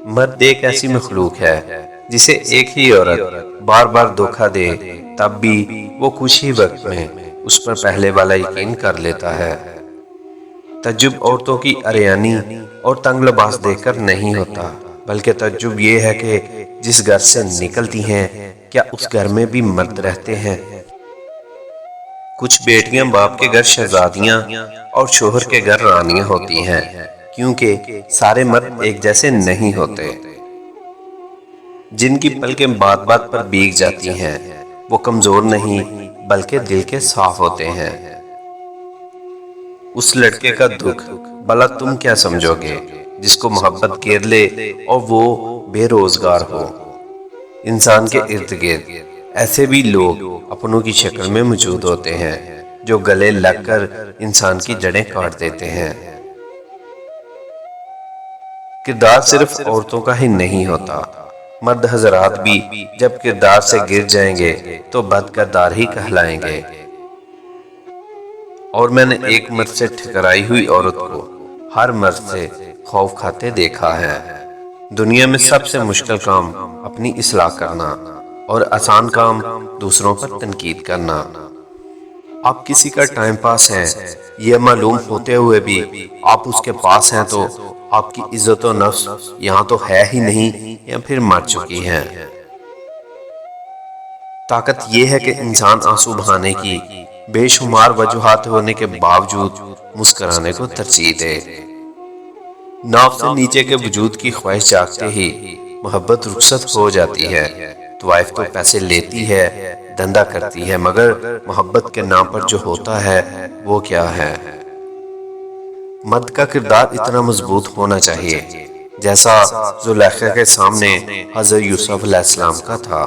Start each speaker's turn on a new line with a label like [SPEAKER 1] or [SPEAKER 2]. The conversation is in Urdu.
[SPEAKER 1] مرد ایک ایسی مخلوق ہے جسے ایک ہی عورت بار بار دھوکہ دے تب بھی وہ کچھ ہی وقت میں اس پر پہلے والا یقین کر لیتا ہے۔ تعجب عورتوں کی عریانی اور تنگ لباس دیکھ کر نہیں ہوتا، بلکہ تعجب یہ ہے کہ جس گھر سے نکلتی ہیں کیا اس گھر میں بھی مرد رہتے ہیں۔ کچھ بیٹیاں باپ کے گھر شہزادیاں اور شوہر کے گھر رانیاں ہوتی ہیں، کیونکہ سارے مرد ایک جیسے نہیں ہوتے۔ جن کی پلکیں بات بات پر بھیگ جاتی ہیں وہ کمزور نہیں بلکہ دل کے صاف ہوتے ہیں۔ اس لڑکے کا دکھ بھلا تم کیا سمجھو گے جس کو محبت گھیر لے اور وہ بے روزگار ہو۔ انسان کے ارد گرد ایسے بھی لوگ اپنوں کی شکل میں موجود ہوتے ہیں جو گلے لگ کر انسان کی جڑیں کاٹ دیتے ہیں۔ کردار صرف عورتوں کا ہی نہیں ہوتا، مرد حضرات بھی جب کردار سے گر جائیں گے تو بد کردار ہی کہلائیں گے۔ اور میں نے ایک مرد سے ٹھکرائی ہوئی عورت کو ہر مرد سے خوف کھاتے دیکھا ہے۔ دنیا میں سب سے مشکل کام اپنی اصلاح کرنا اور آسان کام دوسروں پر تنقید کرنا۔ آپ کسی کا ٹائم پاس ہیں یہ معلوم ہوتے ہوئے بھی آپ اس کے پاس ہیں تو آپ کی عزت و نفس یہاں تو ہے ہی نہیں یا پھر مر چکی ہے۔ طاقت یہ ہے کہ انسان آنسو بہانے کی بے شمار وجوہات ہونے کے باوجود مسکرانے کو ترجیح دے۔ ناف سے نیچے کے وجود کی خواہش جاگتے ہی محبت رخصت ہو جاتی ہے۔ طوائف تو پیسے لیتی ہے، دھندا کرتی ہے، مگر محبت کے نام پر جو ہوتا ہے وہ کیا ہے؟ مرد کا کردار اتنا مضبوط ہونا چاہیے جیسا زلیخا کے سامنے حضرت یوسف علیہ السلام کا تھا۔